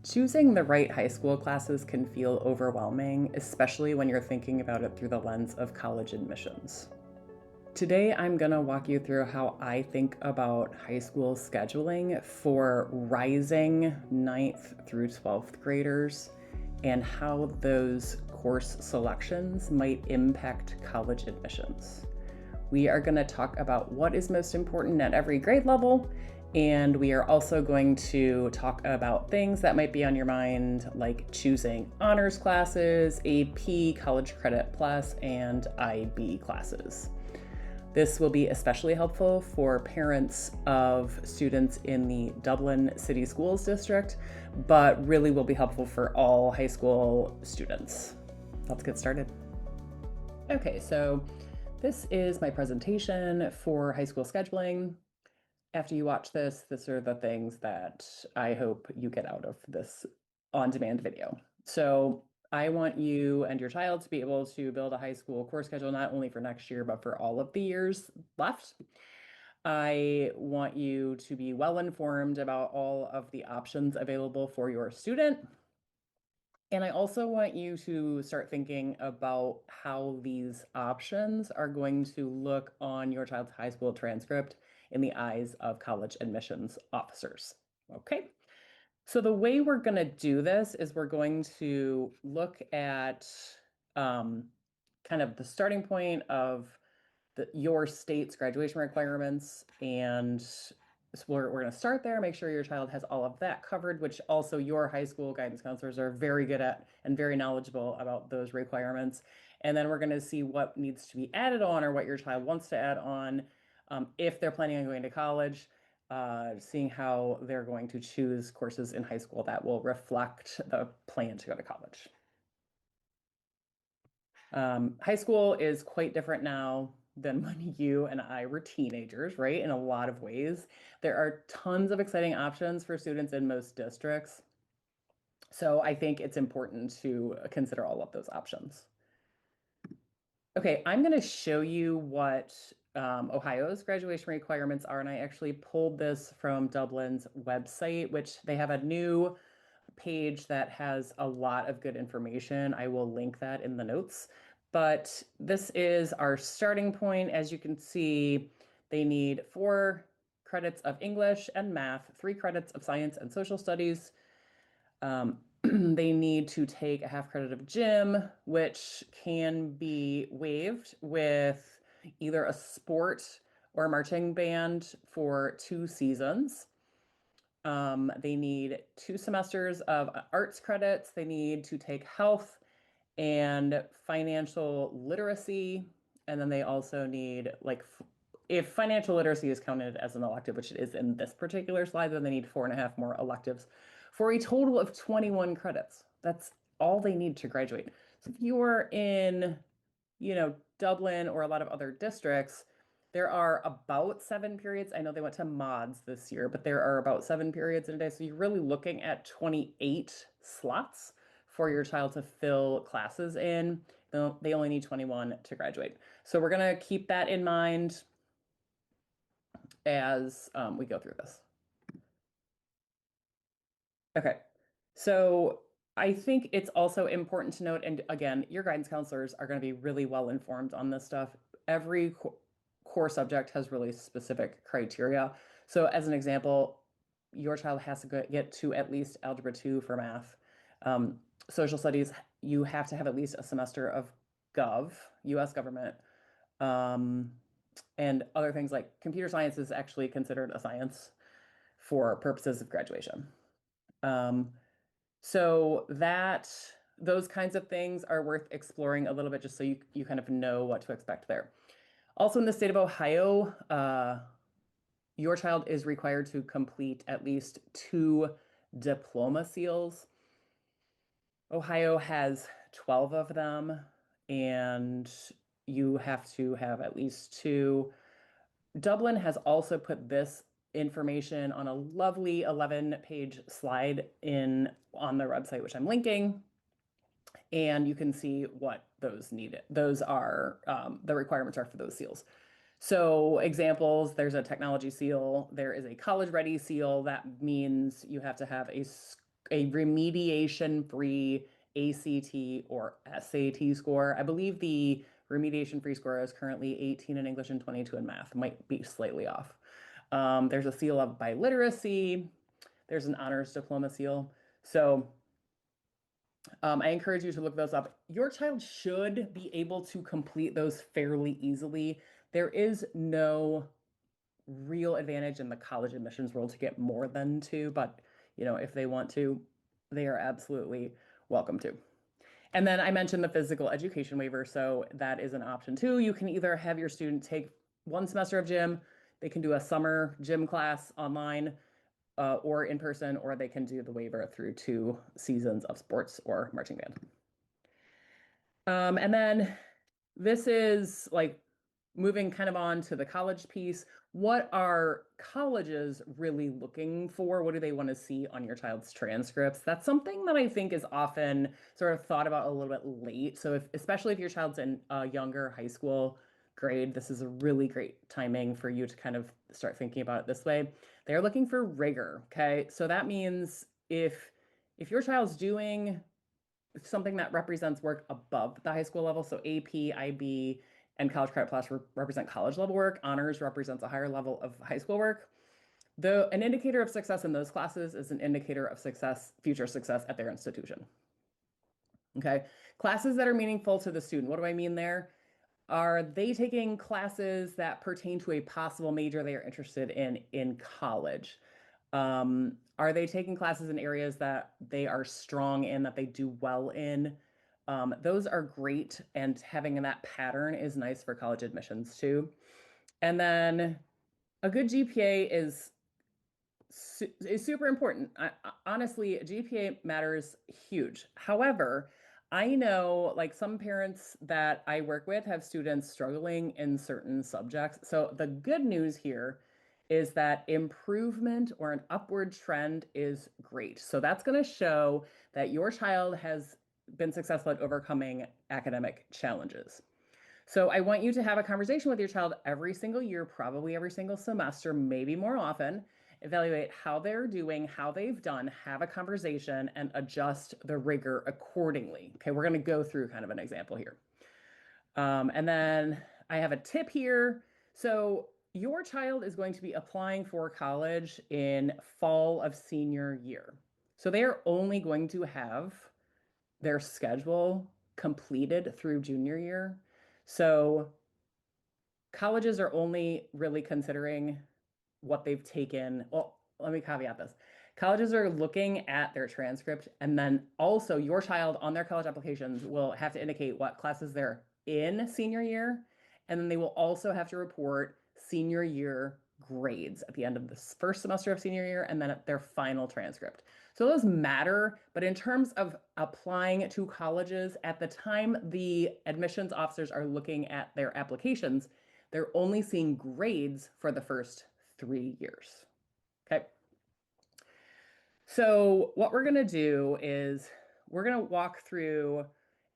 Choosing the right high school classes can feel overwhelming, especially when you're thinking about it through the lens of college admissions. Today, I'm going to walk you through how I think about high school scheduling for rising 9th through 12th graders and how those course selections might impact college admissions. We are going to talk about what is most important at every grade level, and we are also going to talk about things that might be on your mind, like choosing honors classes, AP, College Credit Plus, and IB classes. This will be especially helpful for parents of students in the Dublin City Schools District, but really will be helpful for all high school students. Let's get started. Okay, so this is my presentation for high school scheduling. After you watch this, these are the things that I hope you get out of this on-demand video. So I want you and your child to be able to build a high school course schedule, not only for next year, but for all of the years left. I want you to be well informed about all of the options available for your student. And I also want you to start thinking about how these options are going to look on your child's high school transcript in the eyes of college admissions officers. Okay. So the way we're going to do this is we're going to look at kind of the starting point of your state's graduation requirements. And so we're going to start there, make sure your child has all of that covered, which also your high school guidance counselors are very good at and very knowledgeable about those requirements. And then we're going to see what needs to be added on or what your child wants to add on if they're planning on going to college. Seeing how they're going to choose courses in high school that will reflect the plan to go to college. High school is quite different now than when you and I were teenagers, right? In a lot of ways. There are tons of exciting options for students in most districts. So I think it's important to consider all of those options. Okay, I'm going to show you what Ohio's graduation requirements are, and I actually pulled this from Dublin's website, which they have a new page that has a lot of good information. I will link that in the notes. But this is our starting point. As you can see, they need 4 credits of English and math, 3 credits of science and social studies. They need to take a half credit of gym, which can be waived with either a sport or a marching band for 2 seasons. They need 2 semesters of arts credits. They need to take health and financial literacy. And then they also need, like, if financial literacy is counted as an elective, which it is in this particular slide, then they need 4.5 more electives for a total of 21 credits. That's all they need to graduate. So if you are in, Dublin or a lot of other districts, there are about 7 periods. I know they went to mods this year, but there are about 7 periods in a day. So you're really looking at 28 slots for your child to fill classes in. They only need 21 to graduate. So we're going to keep that in mind as we go through this. Okay, so I think it's also important to note, and again, your guidance counselors are going to be really well informed on this stuff. Every core subject has really specific criteria. So as an example, your child has to get to at least Algebra 2 for math. Social studies, you have to have at least a semester of Gov, US government, and other things like computer science is actually considered a science for purposes of graduation. So those kinds of things are worth exploring a little bit just so you kind of know what to expect there. Also in the state of Ohio, your child is required to complete at least 2 diploma seals. Ohio has 12 of them, and you have to have at least 2. Dublin has also put this information on a lovely 11-page slide on their website, which I'm linking. And you can see what those are, the requirements are for those seals. So examples, there's a technology seal, there is a college ready seal. That means you have to have a a remediation-free ACT or SAT score. I believe the remediation-free score is currently 18 in English and 22 in math. Might be slightly off. There's a seal of biliteracy. There's an honors diploma seal. So I encourage you to look those up. Your child should be able to complete those fairly easily. There is no real advantage in the college admissions world to get more than two, but if they want to, they are absolutely welcome to. And then I mentioned the physical education waiver, so that is an option too. You can either have your student take one semester of gym, they can do a summer gym class online, or in person, or they can do the waiver through 2 seasons of sports or marching band. And then this is like moving kind of on to the college piece. What are colleges really looking for? What do they want to see on your child's transcripts? That's something that I think is often sort of thought about a little bit late. So especially if your child's in a younger high school grade, this is a really great timing for you to kind of start thinking about it this way. They're looking for rigor. Okay. So that means if your child's doing something that represents work above the high school level. So AP, IB, and College Credit Plus represent college level work. Honors represents a higher level of high school work. An indicator of success in those classes is an indicator of success, future success at their institution. Okay. Classes that are meaningful to the student. What do I mean there? Are they taking classes that pertain to a possible major they are interested in college? Are they taking classes in areas that they are strong in, that they do well in? Those are great, and having that pattern is nice for college admissions too. And then a good GPA is super important. Honestly, GPA matters huge. However, I know like some parents that I work with have students struggling in certain subjects. So the good news here is that improvement or an upward trend is great. So that's going to show that your child has been successful at overcoming academic challenges. So I want you to have a conversation with your child every single year, probably every single semester, maybe more often. Evaluate how they're doing, how they've done, have a conversation, and adjust the rigor accordingly. Okay, we're going to go through kind of an example here. And then I have a tip here. So your child is going to be applying for college in fall of senior year. So they are only going to have their schedule completed through junior year. So colleges are only really considering what they've taken. Well, let me caveat this. Colleges are looking at their transcript, and then also your child on their college applications will have to indicate what classes they're in senior year, and then they will also have to report senior year grades at the end of this first semester of senior year and then at their final transcript. So those matter, but in terms of applying to colleges, at the time the admissions officers are looking at their applications, they're only seeing grades for the first 3 years. Okay. So what we're going to do is we're going to walk through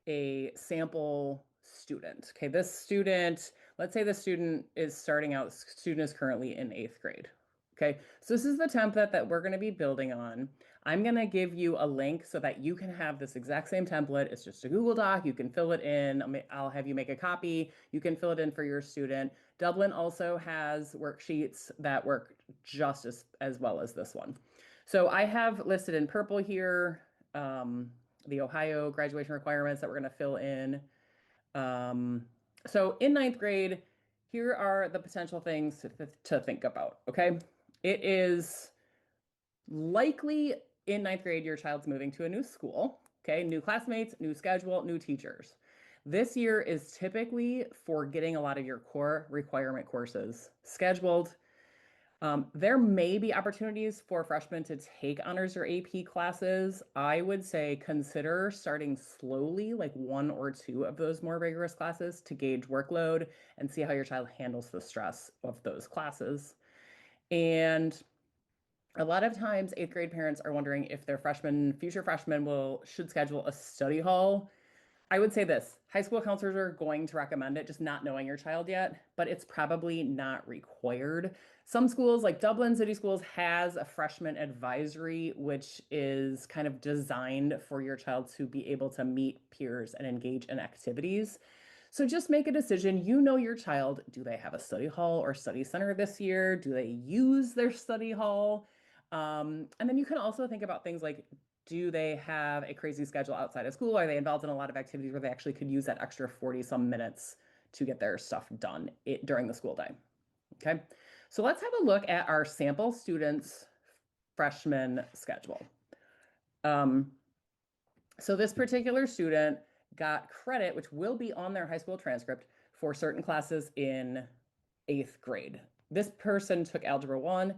a sample student. Okay, this student, let's say the student is starting out, student is currently in 8th grade. Okay, so this is the template that we're going to be building on. I'm going to give you a link so that you can have this exact same template. It's just a Google Doc. You can fill it in. I'll have you make a copy. You can fill it in for your student. Dublin also has worksheets that work just as well as this one. So I have listed in purple here the Ohio graduation requirements that we're going to fill in. So in 9th grade, here are the potential things to think about. Okay. It is likely in 9th grade, your child's moving to a new school. Okay. New classmates, new schedule, new teachers. This year is typically for getting a lot of your core requirement courses scheduled. There may be opportunities for freshmen to take honors or AP classes. I would say consider starting slowly, like 1 or 2 of those more rigorous classes to gauge workload and see how your child handles the stress of those classes. And a lot of times, 8th grade parents are wondering if their future freshmen should schedule a study hall. I would say this, high school counselors are going to recommend it, just not knowing your child yet, but it's probably not required. Some schools, like Dublin City Schools, has a freshman advisory, which is kind of designed for your child to be able to meet peers and engage in activities. So just make a decision. You know your child. Do they have a study hall or study center this year? Do they use their study hall? And then you can also think about things like, do they have a crazy schedule outside of school? Are they involved in a lot of activities where they actually could use that extra 40 some minutes to get their stuff done during the school day? Okay, so let's have a look at our sample students' freshman schedule. Um, so this particular student got credit, which will be on their high school transcript, for certain classes in 8th grade. This person took Algebra 1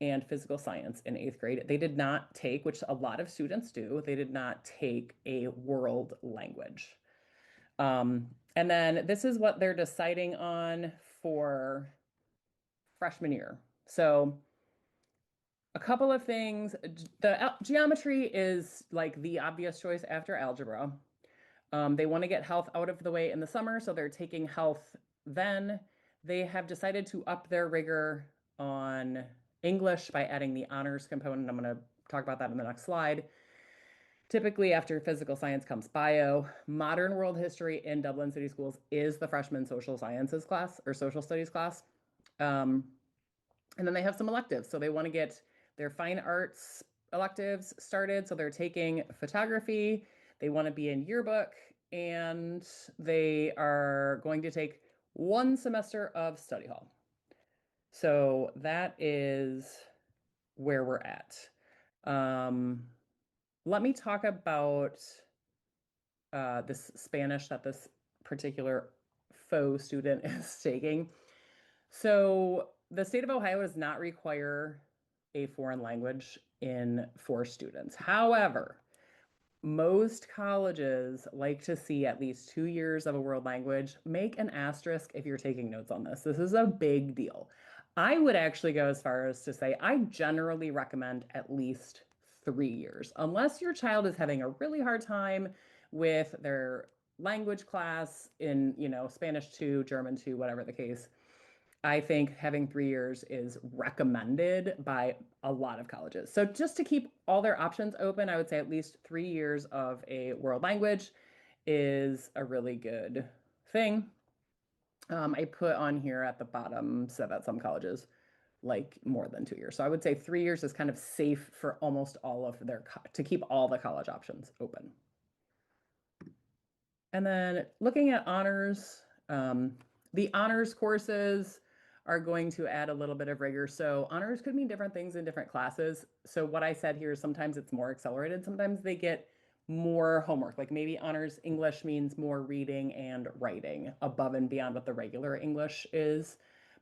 and physical science in 8th grade. They did not take, which a lot of students do, they did not take a world language. And then this is what they're deciding on for freshman year. So a couple of things. The geometry is like the obvious choice after algebra. They want to get health out of the way in the summer, so they're taking health then. They have decided to up their rigor on English by adding the honors component. I'm going to talk about that in the next slide. Typically, after physical science comes bio. Modern world history in Dublin City Schools is the freshman social sciences class or social studies class. And then they have some electives. So they want to get their fine arts electives started. So they're taking photography. They want to be in yearbook, and they are going to take 1 semester of study hall. So that is where we're at. Let me talk about this Spanish that this particular faux student is taking. So the state of Ohio does not require a foreign language for students. However, most colleges like to see at least 2 years of a world language. Make an asterisk if you're taking notes on this. This is a big deal. I would actually go as far as to say I generally recommend at least 3 years, unless your child is having a really hard time with their language class in, Spanish 2, German 2, whatever the case. I think having 3 years is recommended by a lot of colleges. So just to keep all their options open, I would say at least 3 years of a world language is a really good thing. I put on here at the bottom so that some colleges like more than 2 years. So I would say 3 years is kind of safe for almost all of to keep all the college options open. And then looking at honors, the honors courses are going to add a little bit of rigor. So honors could mean different things in different classes. So what I said here is sometimes it's more accelerated. Sometimes they get more homework. Like maybe honors English means more reading and writing above and beyond what the regular English is.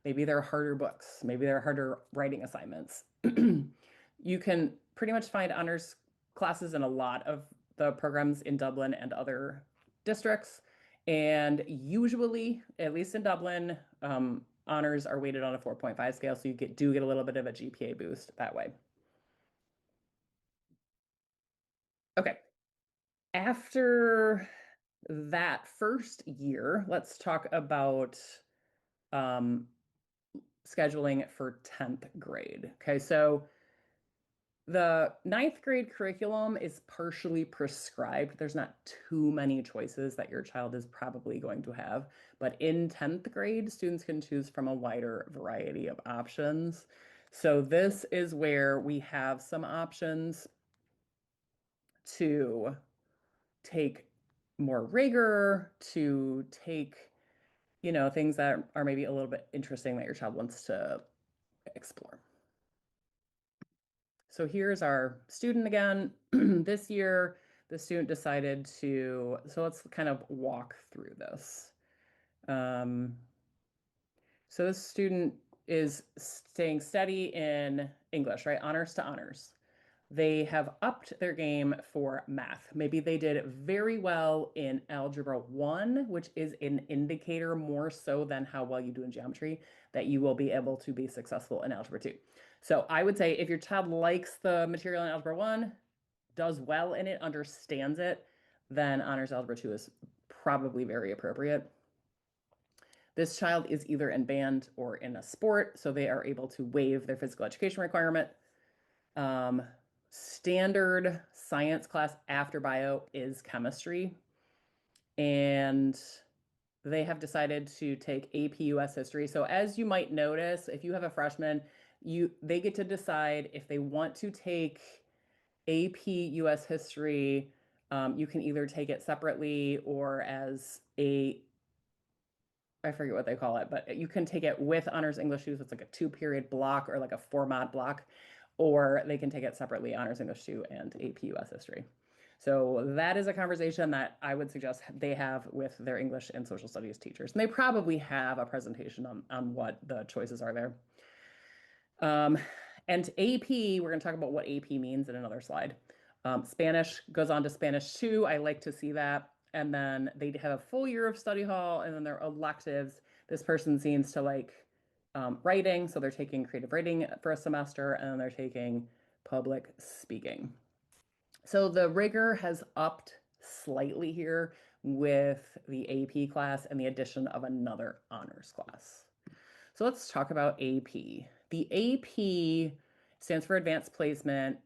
Maybe they're harder books. Maybe they're harder writing assignments. You can pretty much find honors classes in a lot of the programs in Dublin and other districts. And usually, at least in Dublin, honors are weighted on a 4.5 scale, so you do get a little bit of a GPA boost that way. Okay. After that first year, let's talk about scheduling for 10th grade. Okay, so the 9th grade curriculum is partially prescribed. There's not too many choices that your child is probably going to have. But in 10th grade, students can choose from a wider variety of options. So this is where we have some options to take more rigor, to take, things that are maybe a little bit interesting that your child wants to explore. So here's our student again. This year, the student decided so let's kind of walk through this. So this student is staying steady in English, right? Honors to honors. They have upped their game for math. Maybe they did very well in Algebra 1, which is an indicator more so than how well you do in geometry, that you will be able to be successful in Algebra 2. So I would say if your child likes the material in Algebra 1, does well in it, understands it, then Honors Algebra 2 is probably very appropriate. This child is either in band or in a sport, so they are able to waive their physical education requirement. Standard science class after bio is chemistry, and they have decided to take AP US history. So as you might notice, if you have a freshman, they get to decide if they want to take AP US history. You can either take it separately or as I forget what they call it, but you can take it with honors English 2, so it's like a 2-period block or like a 4-mod block, or they can take it separately, honors English 2 and AP US history. So that is a conversation that I would suggest they have with their English and social studies teachers. And they probably have a presentation on what the choices are there. And AP, we're going to talk about what AP means in another slide. Spanish goes on to Spanish 2. I like to see that. And then they have a full year of study hall, and then their electives. This person seems to like writing, so they're taking creative writing for a semester, and then they're taking public speaking. So the rigor has upped slightly here with the AP class and the addition of another honors class. So let's talk about AP. The AP stands for Advanced Placement.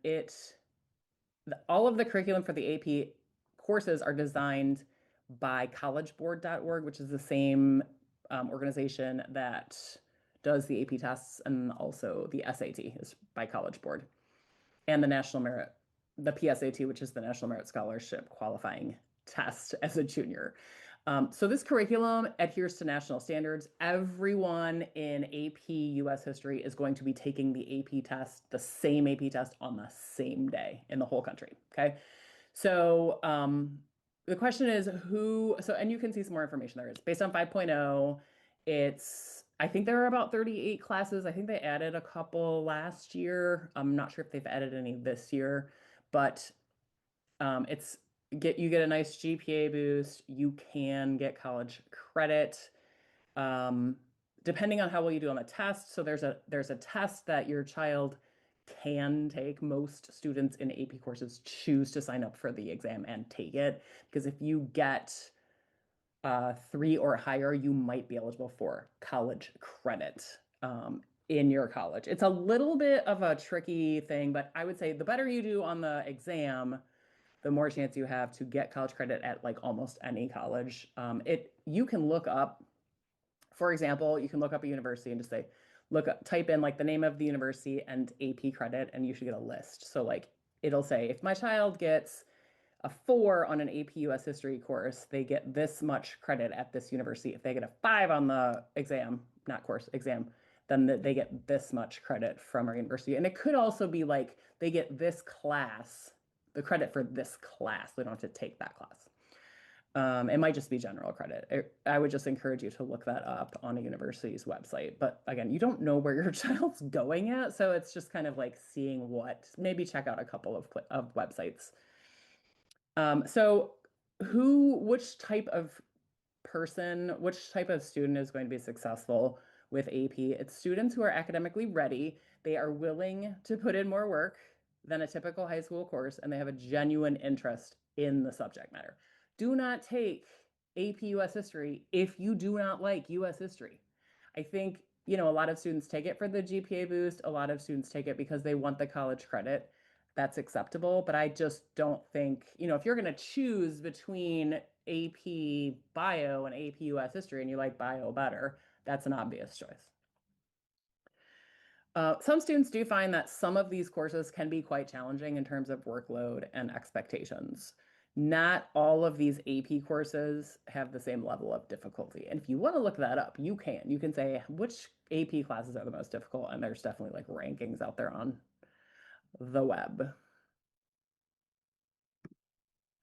All of the curriculum for the AP courses are designed by collegeboard.org, which is the same organization that does the AP tests, and also the SAT is by College Board, and the PSAT, which is the National Merit Scholarship qualifying test as a junior. So this curriculum adheres to national standards. Everyone in AP US history is going to be taking the AP test, the same AP test on the same day in the whole country. Okay. So the question is and you can see some more information there. It's based on 5.0. I think there are about 38 classes. I think they added a couple last year. I'm not sure if they've added any this year, but you get a nice GPA boost. You can get college credit, depending on how well you do on the test. So there's a test that your child can take. Most students in AP courses choose to sign up for the exam and take it, because if you get 3 or higher, you might be eligible for college credit in your college. It's a little bit of a tricky thing, but I would say the better you do on the exam, the more chance you have to get college credit at like almost any college. You can look up, for example, you can look up a university and just say, type in like the name of the university and AP credit, and you should get a list. So like it'll say, if my child gets a 4 on an AP US history course, they get this much credit at this university. If they get a 5 on the exam, not course, exam, then they get this much credit from our university. And it could also be like they get this class, the credit for this class. They don't have to take that class. It might just be general credit. I would just encourage you to look that up on a university's website. But again, you don't know where your child's going at, so it's just kind of like seeing maybe check out a couple of websites. So which type of which type of student is going to be successful with AP? It's students who are academically ready. They are willing to put in more work than a typical high school course, and they have a genuine interest in the subject matter. Do not take AP US history if you do not like US history. I think, a lot of students take it for the GPA boost. A lot of students take it because they want the college credit. That's acceptable, but I just don't think, if you're going to choose between AP Bio and AP US history and you like bio better, that's an obvious choice. Some students do find that some of these courses can be quite challenging in terms of workload and expectations. Not all of these AP courses have the same level of difficulty. And if you want to look that up, you can. You can say which AP classes are the most difficult, and there's definitely like rankings out there on the web.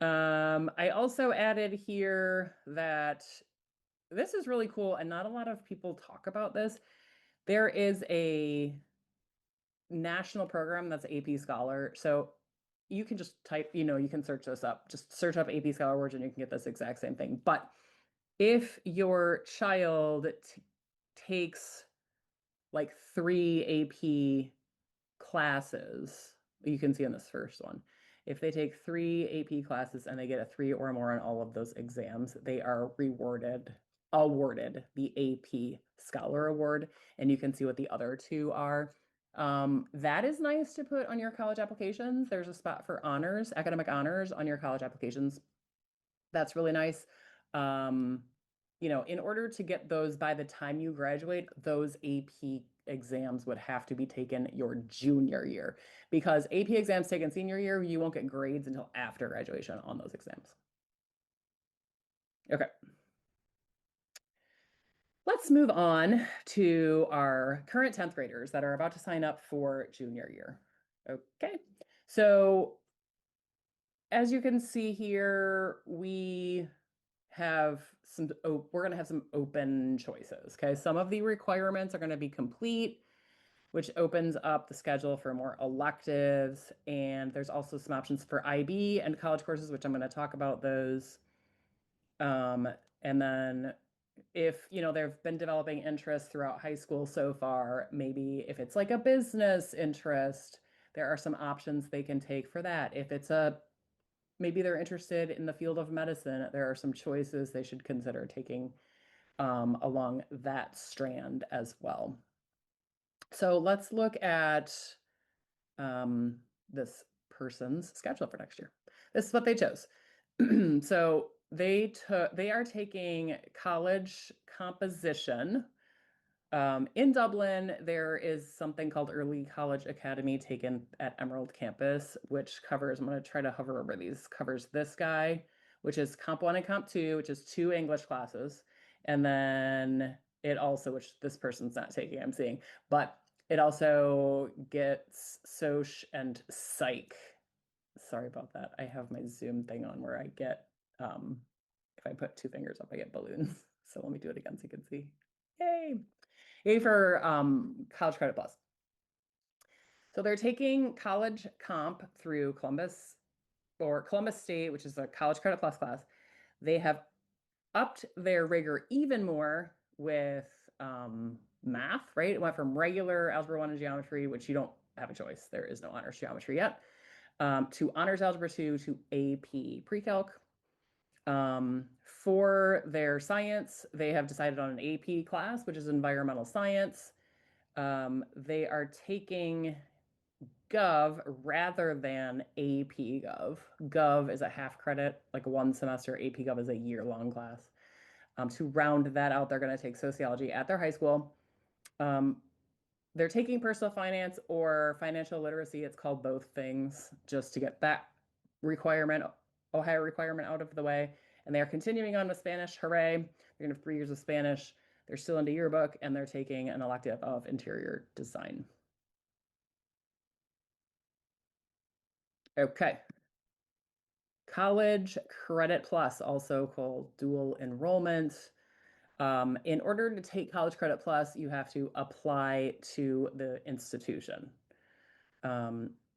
I also added here that this is really cool, and not a lot of people talk about this. There is a national program that's AP Scholar. So you can just type, you can search this up. Just search up AP Scholar Awards and you can get this exact same thing. But if your child takes like 3 AP classes, you can see in this first one, If they take 3 AP classes and they get a 3 or more on all of those exams, they are awarded the AP Scholar Award. And you can see what the other two are. That is nice to put on your college applications. There's a spot for honors, academic honors on your college applications. That's really nice. Um, in order to get those by the time you graduate, those AP exams would have to be taken your junior year because AP exams taken senior year, you won't get grades until after graduation on those exams. Okay. Let's move on to our current 10th graders that are about to sign up for junior year. Okay. So as you can see here, we're going to have some open choices. Okay. Some of the requirements are going to be complete, which opens up the schedule for more electives. And there's also some options for IB and college courses, which I'm going to talk about those. And then if, they've been developing interest throughout high school so far, maybe if it's like a business interest, there are some options they can take for that. If it's maybe they're interested in the field of medicine, there are some choices they should consider taking along that strand as well. So let's look at this person's schedule for next year. This is what they chose. So they are taking college composition. In Dublin, there is something called Early College Academy taken at Emerald Campus, which covers, I'm going to try to hover over these, covers this guy, which is Comp 1 and Comp 2, which is 2 English classes. And then it also, which this person's not taking, I'm seeing, but it also gets Soc and Psych. Sorry about that. I have my Zoom thing on where I get, if I put 2 fingers up, I get balloons. So let me do it again so you can see. Yay. Yay for College Credit Plus. So they're taking college comp through Columbus State, which is a College Credit Plus class. They have upped their rigor even more with math, right? It went from regular Algebra 1 and geometry, which you don't have a choice. There is no honors geometry yet, to honors Algebra 2 to AP pre-calc. For their science, they have decided on an AP class, which is environmental science. They are taking Gov rather than AP Gov. Gov is a half credit, like 1 semester. AP Gov is a year-long class. To round that out, they're going to take sociology at their high school. They're taking personal finance or financial literacy. It's called both things, just to get that Ohio requirement out of the way. And they are continuing on with Spanish. Hooray. They're going to have 3 years of Spanish. They're still into yearbook, and they're taking an elective of interior design. Okay. College Credit Plus, also called dual enrollment. In order to take College Credit Plus, you have to apply to the institution.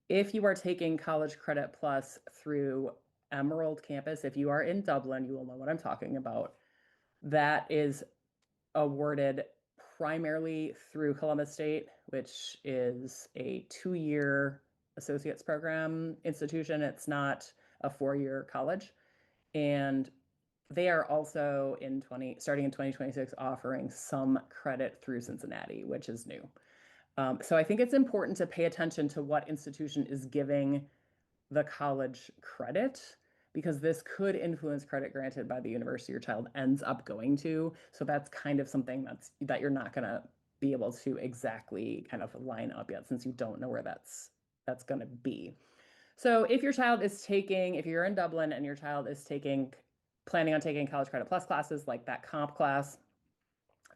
If you are taking College Credit Plus through Emerald Campus, if you are in Dublin, you will know what I'm talking about. That is awarded primarily through Columbus State, which is a 2-year associate's program institution. It's not a 4-year college. And they are also starting in 2026, offering some credit through Cincinnati, which is new. So I think it's important to pay attention to what institution is giving the college credit, because this could influence credit granted by the university your child ends up going to. So that's kind of something that you're not going to be able to exactly kind of line up yet, since you don't know where that's going to be. So if you're in Dublin and your child is planning on taking College Credit Plus classes like that comp class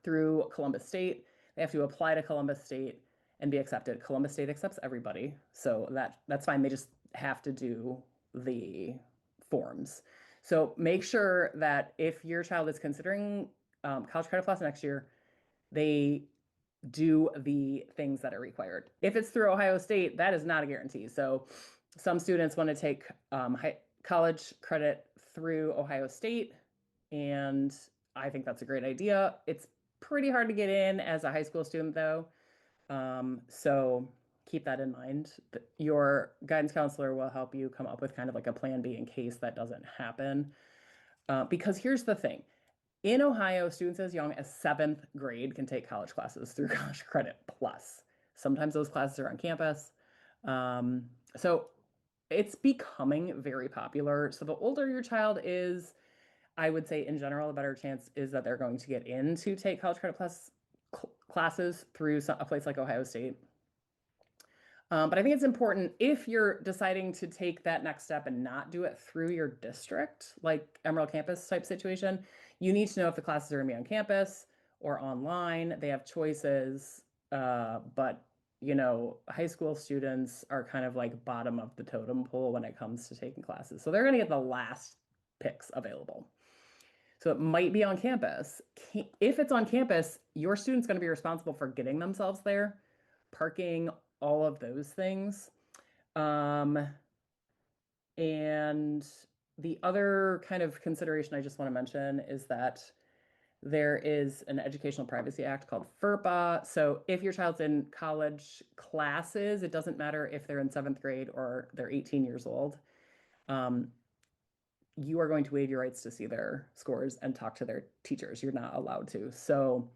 through Columbus State, they have to apply to Columbus State and be accepted. Columbus State accepts everybody, so that's fine. They just have to do the forms. So make sure that if your child is considering College Credit Plus next year, they do the things that are required. If it's through Ohio State, that is not a guarantee. So some students want to take college credit through Ohio State, and I think that's a great idea. It's pretty hard to get in as a high school student, though. So keep that in mind. Your guidance counselor will help you come up with kind of like a plan B in case that doesn't happen. Because here's the thing. In Ohio, students as young as seventh grade can take college classes through College Credit Plus. Sometimes those classes are on campus. So it's becoming very popular. So the older your child is, I would say in general, a better chance is that they're going to get in to take College Credit Plus classes through a place like Ohio State. But I think it's important if you're deciding to take that next step and not do it through your district, like Emerald Campus type situation, you need to know if the classes are going to be on campus or online. They have choices, but high school students are kind of like bottom of the totem pole when it comes to taking classes. So they're going to get the last picks available. So it might be on campus. If it's on campus, your student's going to be responsible for getting themselves there, parking, all of those things. Um, and the other kind of consideration I just want to mention is that there is an Educational Privacy Act called FERPA. So if your child's in college classes, it doesn't matter if they're in seventh grade or they're 18 years old. You are going to waive your rights to see their scores and talk to their teachers. You're not allowed to. So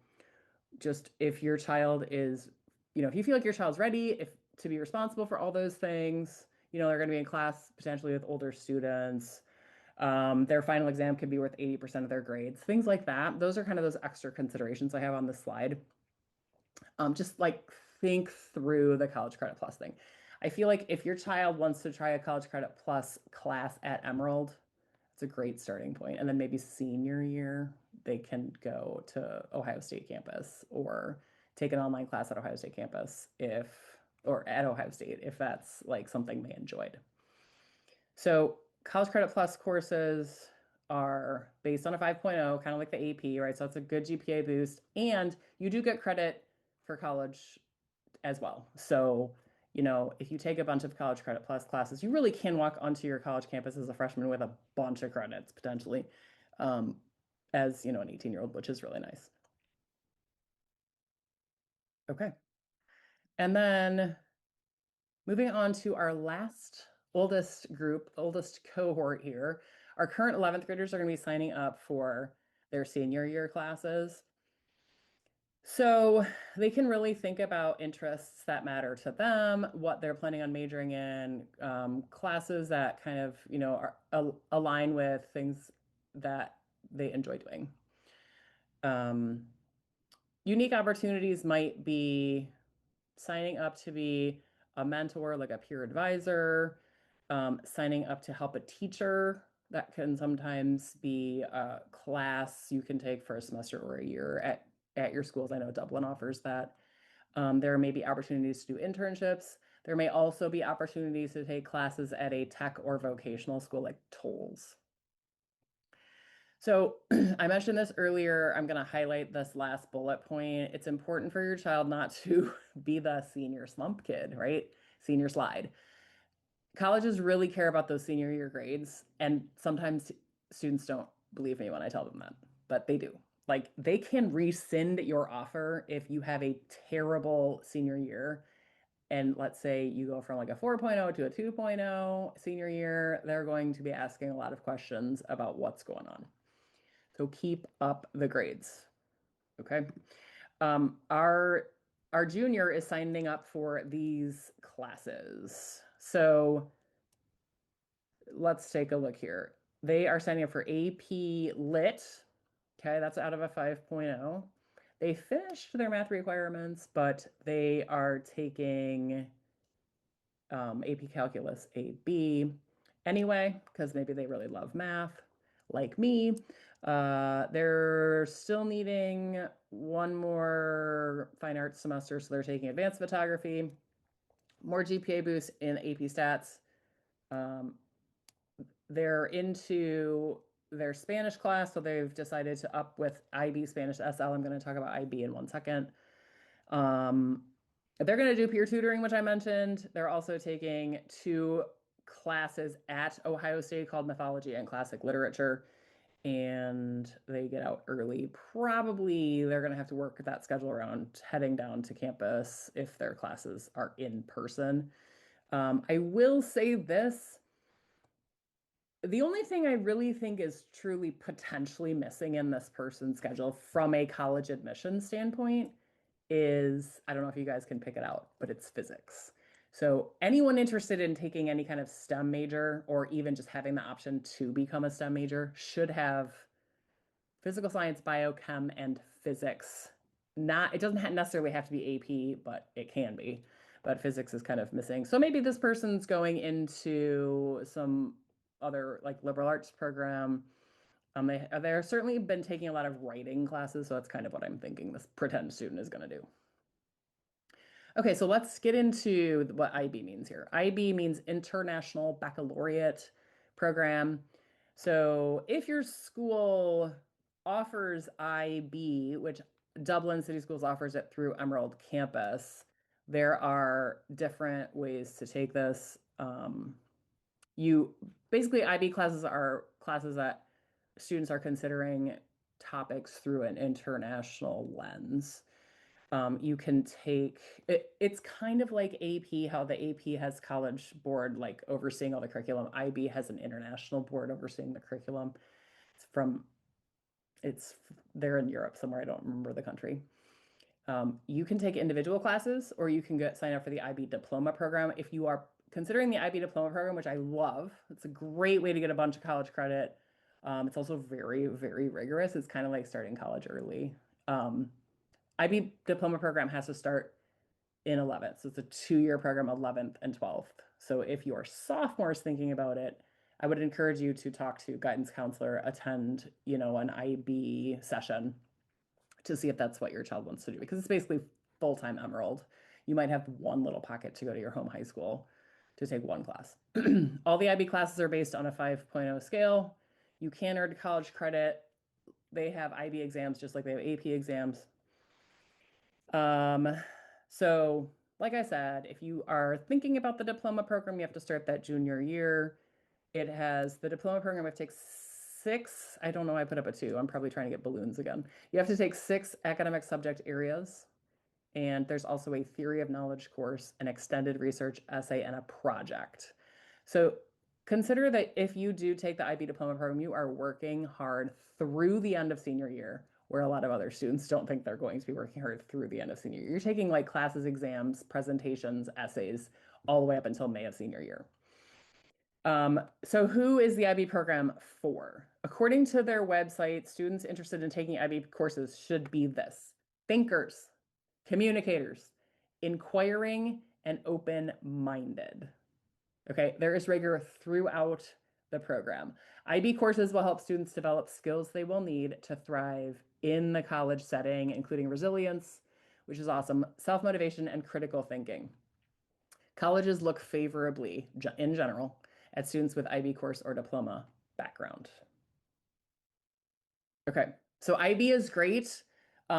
just if your child is, if you feel like your child's ready, if to be responsible for all those things, they're going to be in class potentially with older students. Their final exam could be worth 80% of their grades, things like that. Those are kind of those extra considerations I have on this slide. Just like think through the College Credit Plus thing. I feel like if your child wants to try a College Credit Plus class at Emerald, it's a great starting point. And then maybe senior year, they can go to Ohio State campus or take an online class at Ohio State campus or at Ohio State if that's like something they enjoyed. So College Credit Plus courses are based on a 5.0, kind of like the AP, right? So that's a good GPA boost. And you do get credit for college as well. So, if you take a bunch of College Credit Plus classes, you really can walk onto your college campus as a freshman with a bunch of credits potentially, as, an 18-year-old, which is really nice. Okay. And then moving on to our last oldest group, oldest cohort here, our current 11th graders are going to be signing up for their senior year classes. So they can really think about interests that matter to them, what they're planning on majoring in, classes that kind of, align with things that they enjoy doing. Um, Unique opportunities might be signing up to be a mentor, like a peer advisor, signing up to help a teacher. That can sometimes be a class you can take for a semester or a year at your schools. I know Dublin offers that. There may be opportunities to do internships. There may also be opportunities to take classes at a tech or vocational school like Tolles. So I mentioned this earlier. I'm going to highlight this last bullet point. It's important for your child not to be the senior slump kid, right? Senior slide. Colleges really care about those senior year grades, and sometimes students don't believe me when I tell them that, but they do. Like they can rescind your offer if you have a terrible senior year. And let's say you go from like a 4.0 to a 2.0 senior year, they're going to be asking a lot of questions about what's going on. So keep up the grades. Okay. Our junior is signing up for these classes. So let's take a look here. They are signing up for AP Lit. Okay, that's out of a 5.0. They finished their math requirements, but they are taking AP Calculus AB anyway, because maybe they really love math, like me. They're still needing one more fine arts semester, so they're taking advanced photography, more GPA boost in AP Stats. They're into their Spanish class, so they've decided to up with IB Spanish SL. I'm going to talk about IB in 1 second. They're going to do peer tutoring, which I mentioned. They're also taking 2 classes at Ohio State called Mythology and Classic Literature. and they get out early. Probably they're going to have to work that schedule around heading down to campus if their classes are in person. I will say this. The only thing I really think is truly potentially missing in this person's schedule from a college admission standpoint is, I don't know if you guys can pick it out, but it's physics. So anyone interested in taking any kind of STEM major or even just having the option to become a STEM major should have physical science, biochem, and physics. Not, it doesn't necessarily have to be AP, but it can be. But physics is kind of missing. So maybe this person's going into some other like liberal arts program. They're certainly been taking a lot of writing classes, so that's kind of what I'm thinking this pretend student is going to do. Okay, so let's get into what IB means here. IB means International Baccalaureate Program. So if your school offers IB, which Dublin City Schools offers it through Emerald Campus, there are different ways to take this. You basically IB classes are classes that students are considering topics through an international lens. You can take it's kind of like AP, how the AP has college board like overseeing all the curriculum. IB has an international board overseeing the curriculum. It's from it's they're in Europe somewhere. I don't remember the country. You can take individual classes or you can sign up for the IB diploma program. If you are considering the IB diploma program, which I love, it's a great way to get a bunch of college credit. It's also very, very rigorous. It's kind of like starting college early. IB diploma program has to start in 11th. So it's a 2-year program, 11th and 12th. So if you are sophomores thinking about it, I would encourage you to talk to guidance counselor, attend, an IB session to see if that's what your child wants to do because it's basically full-time Emerald. You might have one little pocket to go to your home high school to take one class. All the IB classes are based on a 5.0 scale. You can earn college credit. They have IB exams just like they have AP exams. Um, so like I said, if you are thinking about the diploma program, you have to start that junior year. It has the diploma program, it takes 6, I don't know, I put up a 2. I'm probably trying to get balloons again. You have to take 6 academic subject areas. And there's also a theory of knowledge course, an extended research essay, and a project. So consider that if you do take the IB diploma program, you are working hard through the end of senior year, where a lot of other students don't think they're going to be working hard through the end of senior year. You're taking like classes, exams, presentations, essays, all the way up until May of senior year. So who is the IB program for? According to their website, students interested in taking IB courses should be this: thinkers, communicators, inquiring, and open-minded. Okay, there is rigor throughout the program. IB courses will help students develop skills they will need to thrive in the college setting, including resilience, which is awesome, self-motivation, and critical thinking. Colleges look favorably, in general, at students with IB course or diploma background. Okay, so IB is great. A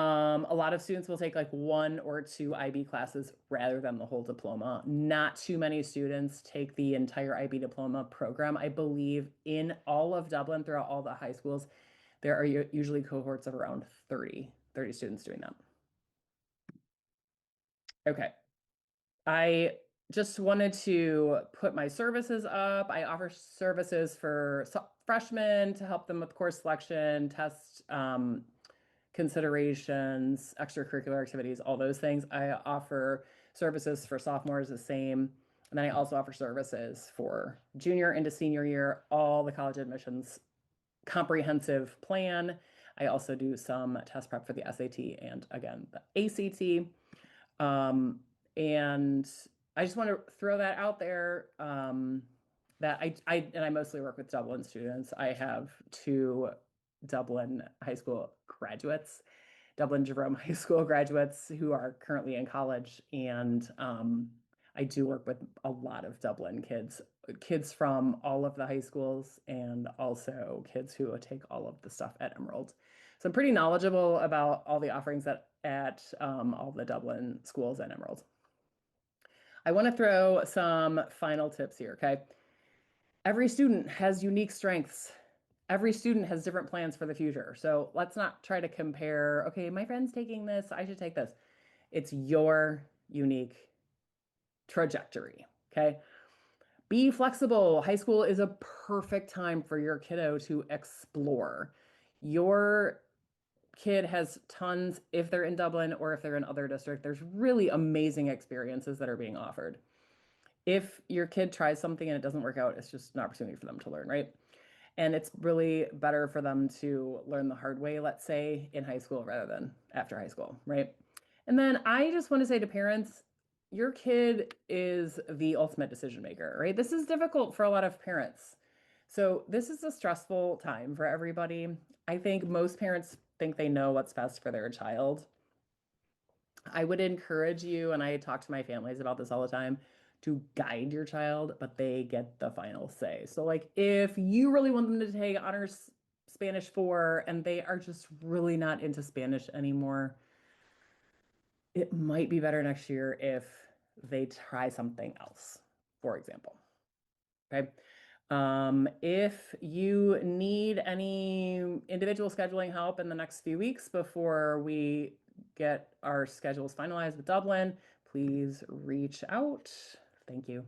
lot of students will take like 1 or 2 IB classes rather than the whole diploma. Not too many students take the entire IB diploma program. I believe in all of Dublin, throughout all the high schools, there are usually cohorts of around 30 students doing that. Okay, I just wanted to put my services up. I offer services for freshmen to help them with course selection, test considerations, extracurricular activities, all those things. I offer services for sophomores, the same. And then I also offer services for junior into senior year, all the college admissions comprehensive plan. I also do some test prep for the SAT and again, the ACT. And I just want to throw that out there. That I mostly work with Dublin students. I have 2 Dublin high school graduates, Dublin Jerome High School graduates who are currently in college, and I do work with a lot of Dublin kids from all of the high schools, and also kids who take all of the stuff at Emerald. So I'm pretty knowledgeable about all the offerings at all the Dublin schools at Emerald. I want to throw some final tips here, okay? Every student has unique strengths. Every student has different plans for the future. So let's not try to compare, okay, my friend's taking this, I should take this. It's your unique trajectory. Okay. Be flexible. High school is a perfect time for your kiddo to explore. Your kid has tons, if they're in Dublin or if they're in other district, there's really amazing experiences that are being offered. If your kid tries something and it doesn't work out, it's just an opportunity for them to learn, right? And it's really better for them to learn the hard way, let's say, in high school rather than after high school, right? And then I just want to say to parents, your kid is the ultimate decision maker, right? This is difficult for a lot of parents. So this is a stressful time for everybody. I think most parents think they know what's best for their child. I would encourage you, and I talk to my families about this all the time, to guide your child, but they get the final say. So, like, if you really want them to take honors Spanish 4 and they are just really not into Spanish anymore, it might be better next year if they try something else, for example. Okay. If you need any individual scheduling help in the next few weeks before we get our schedules finalized with Dublin, please reach out. Thank you.